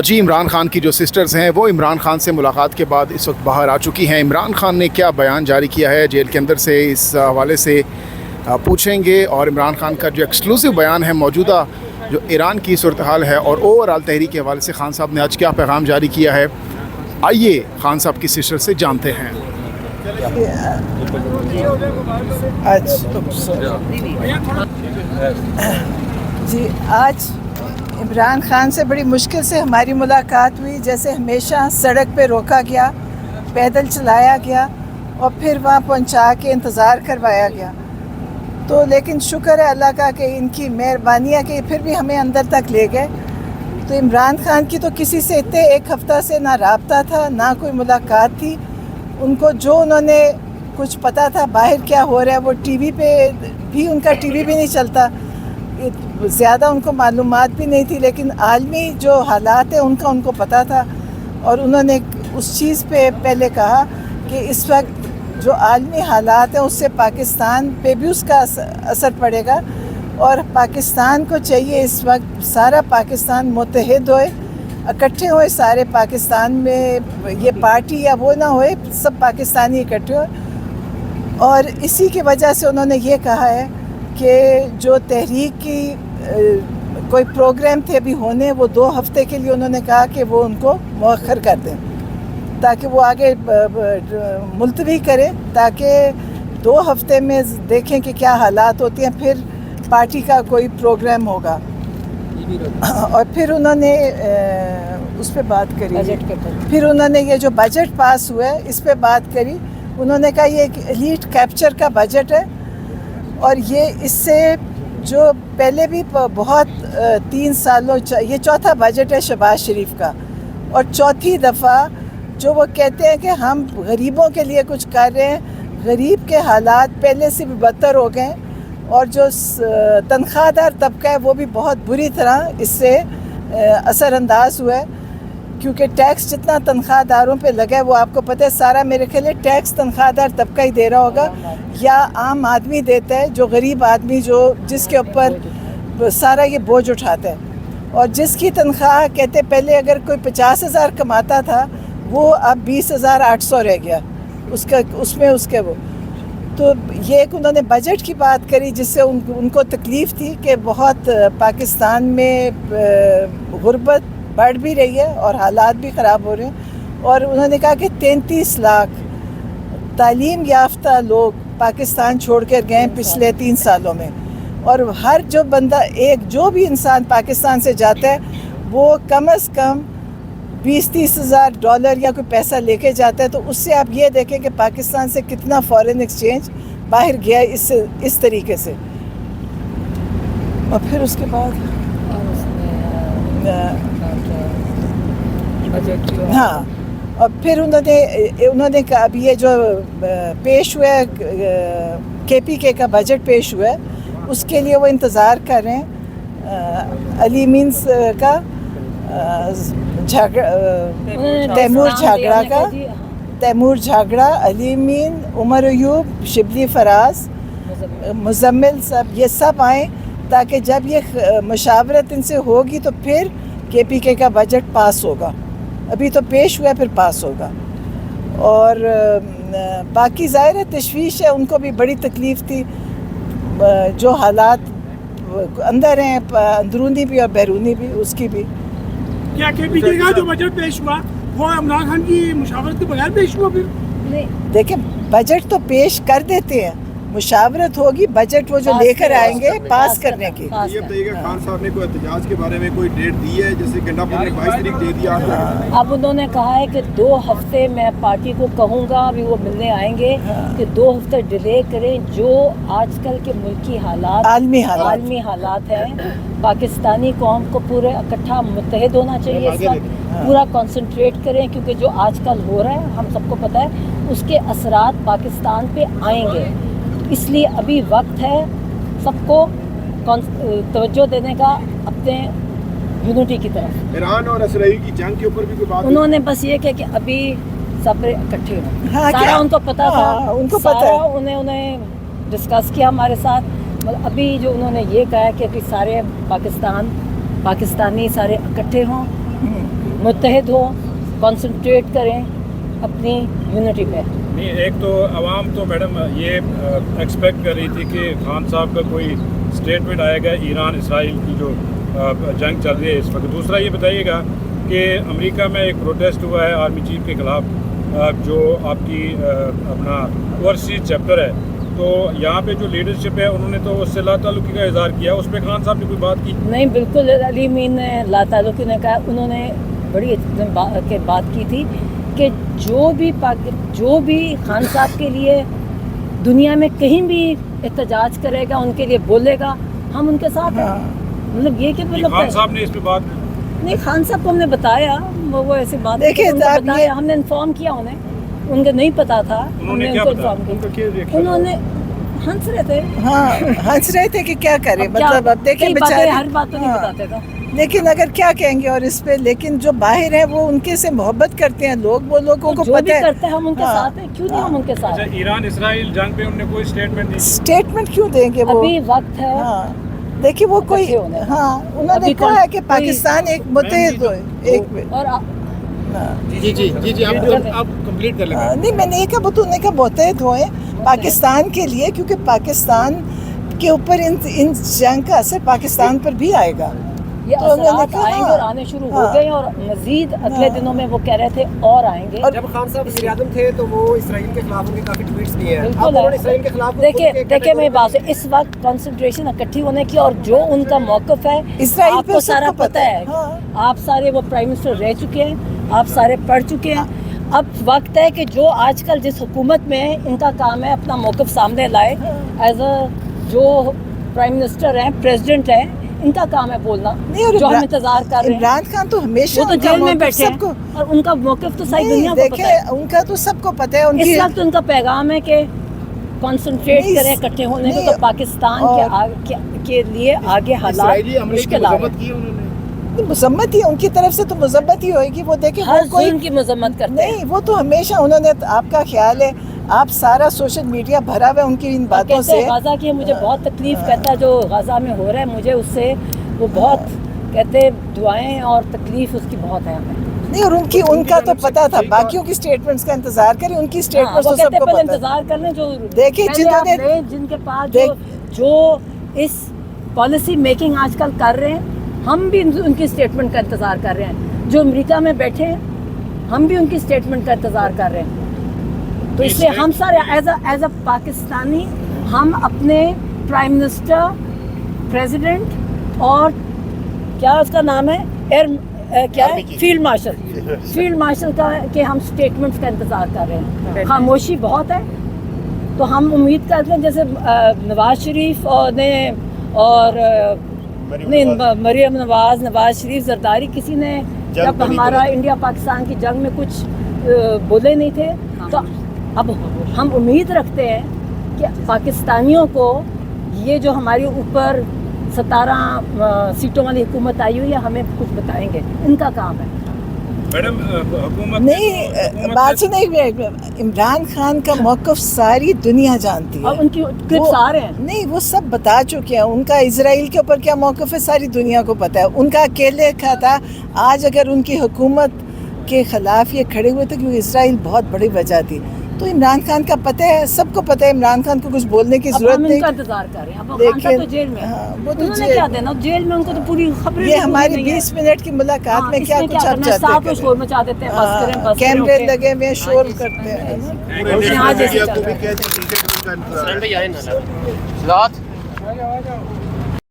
جی عمران خان کی جو سسٹرز ہیں وہ عمران خان سے ملاقات کے بعد اس وقت باہر آ چکی ہیں. عمران خان نے کیا بیان جاری کیا ہے جیل کے اندر سے، اس حوالے سے پوچھیں گے. اور عمران خان کا جو ایکسکلوسیو بیان ہے موجودہ جو ایران کی صورتحال ہے اور اوور آل تحریک کے حوالے سے خان صاحب نے آج کیا پیغام جاری کیا ہے، آئیے خان صاحب کی سسٹر سے جانتے ہیں. جی آج عمران خان سے بڑی مشکل سے ہماری ملاقات ہوئی. جیسے ہمیشہ سڑک پہ روکا گیا، پیدل چلایا گیا اور پھر وہاں پہنچا کے انتظار کروایا گیا. تو لیکن شکر ہے اللہ کا کہ ان کی مہربانی ہے کہ پھر بھی ہمیں اندر تک لے گئے. تو عمران خان کی تو کسی سے اتنے ایک ہفتہ سے نہ رابطہ تھا نہ کوئی ملاقات تھی. ان کو جو انہوں نے کچھ پتہ تھا باہر کیا ہو رہا ہے، وہ ٹی وی پہ بھی ان کا ٹی وی بھی نہیں چلتا، زیادہ ان کو معلومات بھی نہیں تھی. لیکن عالمی جو حالات ہیں ان کا ان کو پتہ تھا. اور انہوں نے اس چیز پہ پہلے کہا کہ اس وقت جو عالمی حالات ہیں اس سے پاکستان پہ بھی اس کا اثر پڑے گا. اور پاکستان کو چاہیے اس وقت سارا پاکستان متحد ہوئے، اکٹھے ہوئے سارے پاکستان میں، یہ پارٹی یا وہ نہ ہوئے، سب پاکستانی اکٹھے ہوئے. اور اسی کی وجہ سے انہوں نے یہ کہا ہے کہ جو تحریک کی کوئی پروگرام تھے ابھی ہونے، وہ 2 ہفتے کے لیے انہوں نے کہا کہ وہ ان کو مؤخر کر دیں تاکہ وہ آگے ملتوی کرے، تاکہ 2 ہفتے میں دیکھیں کہ کیا حالات ہوتی ہیں، پھر پارٹی کا کوئی پروگرام ہوگا. اور پھر انہوں نے اس پہ بات کری، پھر انہوں نے یہ جو بجٹ پاس ہوا ہے اس پہ بات کری. انہوں نے کہا یہ ایک ایلیٹ کیپچر کا بجٹ ہے اور یہ اس سے جو پہلے بھی بہت 3 سالوں یہ چوتھا بجٹ ہے شہباز شریف کا، اور چوتھی دفعہ جو وہ کہتے ہیں کہ ہم غریبوں کے لیے کچھ کر رہے ہیں. غریب کے حالات پہلے سے بھی بدتر ہو گئے اور جو تنخواہ دار طبقہ ہے وہ بھی بہت بری طرح اس سے اثر انداز ہوا ہے، کیونکہ ٹیکس جتنا تنخواہ داروں پہ لگا ہے وہ آپ کو پتہ ہے سارا میرے خیال ہے ٹیکس تنخواہ دار طبقہ ہی دے رہا ہوگا یا عام آدمی دیتا ہے، جو غریب آدمی جس کے اوپر سارا یہ بوجھ اٹھاتا ہے. اور جس کی تنخواہ کہتے پہلے اگر کوئی 50,000 کماتا تھا وہ اب 20,800 رہ گیا اس میں وہ. تو یہ ایک انہوں نے بجٹ کی بات کری جس سے ان کو تکلیف تھی کہ بہت پاکستان میں غربت بڑھ بھی رہی ہے اور حالات بھی خراب ہو رہے ہیں. اور انہوں نے کہا کہ 33 لاکھ تعلیم یافتہ لوگ پاکستان چھوڑ کر گئے ہیں پچھلے 3 سالوں میں. اور ہر جو بندہ جو بھی انسان پاکستان سے جاتا ہے وہ کم از کم 20-30 ہزار ڈالر یا کوئی پیسہ لے کے جاتا ہے. تو اس سے آپ یہ دیکھیں کہ پاکستان سے کتنا فارن ایکسچینج باہر گیا ہے اس طریقے سے. اور پھر اس کے بعد ہاں، اور پھر انہوں نے کہا ابھی یہ جو پیش ہوا ہے کے پی کے کا بجٹ پیش ہوا ہے اس کے لیے وہ انتظار کر رہے ہیں علی مینس کا تیمور جھاگڑا، علی مین، عمر ایوب، شبلی فراز، مزمل، سب یہ سب آئیں تاکہ جب یہ مشاورت ان سے ہوگی تو پھر کے پی کے کا بجٹ پاس ہوگا. ابھی تو پیش ہوا ہے پھر پاس ہوگا. اور باقی ظاہر ہے تشویش ہے، ان کو بھی بڑی تکلیف تھی جو حالات اندر ہیں اندرونی بھی اور بیرونی بھی، اس کی بھی. کیا کے پی کے کا جو بجٹ پیش ہوا وہ عمران خان کی مشاورت کے بغیر پیش ہوا؟ پھر دیکھیں بجٹ تو پیش کر دیتے ہیں، مشاورت ہوگی، بجٹ وہ جو لے کر آئیں گے پاس کرنے کی. یہ بتائیے کہ خان صاحب نے کوئی احتجاج کے بارے میں کوئی ڈیٹ دی ہے؟ جیسے گنڈا پور نے 22 تاریخ دے دیا. اب انہوں نے کہا ہے کہ 2 ہفتے میں پارٹی کو کہوں گا، ابھی وہ ملنے آئیں گے کہ 2 ہفتے ڈیلے کریں. جو آج کل کے ملکی حالات عالمی حالات ہیں، پاکستانی قوم کو پورے اکٹھا متحد ہونا چاہیے. اس وقت پورا کنسنٹریٹ کریں کیونکہ جو آج کل ہو رہا ہے ہم سب کو پتہ ہے اس کے اثرات پاکستان پہ آئیں گے. اس لیے ابھی وقت ہے سب کو توجہ دینے کا اپنے یونٹی کی طرف. ایران اور اسرائیل کی جنگ کے اوپر بھی کوئی بات انہوں نے بس یہ کہ ابھی سب اکٹھے ہوں. سارا ان کو پتہ تھا، ان کو پتہ ہے، انہیں ڈسکس کیا ہمارے ساتھ. ابھی جو انہوں نے یہ کہا ہے کہ ابھی سارے پاکستانی سارے اکٹھے ہوں मुत्तहिद हो, कंसंट्रेट करें अपनी यूनिटी पे। नहीं, एक तो आवाम तो मैडम ये एक्सपेक्ट कर रही थी कि खान साहब का कोई स्टेटमेंट आएगा ईरान इसराइल की जो जंग चल रही है इस वक्त। दूसरा ये बताइएगा कि अमेरिका में एक प्रोटेस्ट हुआ है आर्मी चीफ के ख़िलाफ़ जो आपकी अपना ओवरसीज चैप्टर है, तो यहाँ पे जो लीडरशिप है उन्होंने तो उससे लाताल्लुकी का इजहार किया, उस पर खान साहब ने कोई बात की? नहीं, बिल्कुल अली मीन ने लाताल्लुकी ने कहा, उन्होंने बड़ी बात की थी कि जो भी खान साहब के लिए दुनिया में कहीं भी एहतजाज करेगा, उनके लिए बोलेगा, हम उनके साथ हैं। मतलब ये कि मतलब खान साहब ने इस पे बात नहीं, खान साहब को हमने बताया, वो ऐसी बात देखिए, बताया, हमने इन्फॉर्म किया उन्हें, उनको नहीं पता था, हमने उनको इन्फॉर्म किया। उन्होंने हंस रहे थे, हाँ हंस रहे थे कि क्या करें, मतलब अब देखिए बेचारे हर बात तो नहीं बताते थे, लेकिन अगर क्या कहेंगे और इस पे, लेकिन जो बाहर है वो उनके से मोहब्बत करते हैं लोग, वो लोगों को जो पता भी है करते हैं हम उनके साथ हैं, क्यों नहीं हम उनके साथ हैं? अच्छा, ईरान इसराइल जंग पे उन्होंने कोई स्टेटमेंट नहीं? स्टेटमेंट क्यों देंगे वो? अभी वक्त है। हाँ देखिए वो कोई, इकट्ठे होने का। हाँ उन्होंने अभी कहा है कि कोई- पाकिस्तान एक मुत्तहिद हो, एक में और जी आप कंप्लीट कर लें। नहीं, मैंने ये कहा वो तो उन्होंने कहा मुत्तहिद हुए पाकिस्तान के लिए, क्योंकि पाकिस्तान के ऊपर इन जंग का असर पाकिस्तान पर भी आएगा। ये तो उन्होंने असरात कहा, आएंगे और आने शुरू हो हाँ। गए और मजीद अगले दिनों में वो कह रहे थे और आएंगे। और जब खान साहब वज़ीर-ए-आज़म थे तो वो इसराइल के खिलाफ उनके काफी ट्वीट्स दिए हैं। अब बिल्कुल उन्होंने है। इसराइल के खिलाफ देखिए मेरी बात है, इस वक्त कंसंट्रेशन इकट्ठी होने की और जो उनका मौक़िफ़ है इसराइल पे आपको सारा सबको पता है। हाँ। आप सारे वो प्राइम मिनिस्टर रह चुके हैं, आप सारे पढ़ चुके हैं। अब वक्त है कि जो आजकल जिस हुकूमत में है, इनका काम है अपना मौक़िफ़ सामने लाए। एज अ जो प्राइम मिनिस्टर हैं, प्रेसिडेंट हैं, इनका काम है बोलना, नहीं, और जो हम इंतजार कर रहे हैं। इमरान खान तो हमेशा वो तो उनका जेल में मौक़िफ़ बैठे हैं सबको, और उनका मौक़िफ़ तो सारी नहीं, दुनिया को पता है। देखिए उनका तो सबको पता है उनकी। इस वक्त उनका पैगाम है कि कंसंट्रेट नहीं, करें इकट्ठे होने को, नहीं, तो पाकिस्तान के लिए आगे हालात इसराइली हमले की मुश्किल आ मजम्मत रहे की है उन्होंने। मजम्मत ही उनकी तरफ से तो मजम्मत ही होएगी, वो देखिए हर वो कोई जुल्म की मजम्मत करते हैं। नहीं, वो तो हमेशा उन्होंने, आपका ख्याल है आप सारा सोशल मीडिया भरा हुआ है उनकी इन बातों कहते से। हैं गाजा की मुझे बहुत तकलीफ, कहता है जो गाजा में हो रहा है मुझे उससे वो बहुत, कहते हैं दुआएं और तकलीफ उसकी बहुत है हमें। नहीं, और उनका तो पता था, बाकियों की स्टेटमेंट्स का इंतजार करें, उनकी हाँ, स्टेटमेंट्स वो तो कहते हैं सबको पहले पता है। इंतजार कर लें, जो देखिए, पहले जिन्होंने- आप लें, जिनके पास जो इस पॉलिसी मेकिंग आजकल कर रहे हैं, हम भी उनकी स्टेटमेंट का इंतज़ार कर रहे हैं। जो अमेरिका में बैठे हैं, हम भी उनकी स्टेटमेंट का इंतज़ार कर रहे हैं। तो इसलिए हम सारे एज अ पाकिस्तानी, हम अपने प्राइम मिनिस्टर, प्रेसिडेंट और क्या उसका नाम है, फील्ड मार्शल का के हम स्टेटमेंट्स का इंतज़ार कर रहे हैं। खामोशी बहुत है, तो हम उम्मीद करते हैं जैसे नवाज शरीफ और मरियम नवाज शरीफ, जरदारी, किसी ने जब हमारा इंडिया पाकिस्तान की जंग में कुछ बोले नहीं थे, तो अब हम उम्मीद रखते हैं कि पाकिस्तानियों को ये जो हमारे ऊपर 17 सीटों वाली हुकूमत आई हुई है, हमें कुछ बताएंगे, इनका काम है। मैडम हुकूमत नहीं, बात सुनिए, इमरान खान का मौक़िफ़ सारी दुनिया जानती है और उनकी क्लिप्स आ रहे हैं। नहीं, वो सब बता चुके हैं। उनका इजराइल के ऊपर क्या मौक़िफ़ है सारी दुनिया को पता है। उनका अकेले का था, आज अगर उनकी हुकूमत के ख़िलाफ़ ये खड़े हुए थे क्योंकि इजराइल बहुत बड़ी वजह थी, तो इमरान खान का पता है, सबको पता है, इमरान खान को कुछ बोलने की ज़रूरत हम नहीं। इनका इंतजार कर रहे हैं। अब खान साहब तो जेल में हैं। हाँ, वो तो उन्होंने क्या देना जेल में, उनको तो पूरी खबरें ये हमारी 20 मिनट की मुलाकात में क्या कुछ आप चाहते साथ में शोर मचा देते हैं, बस करें, बस करें, कैमरे ओके। लगे हुए हैं, शोर करते हैं। यहाँ जैसे चल रहा है। कहते हैं सलात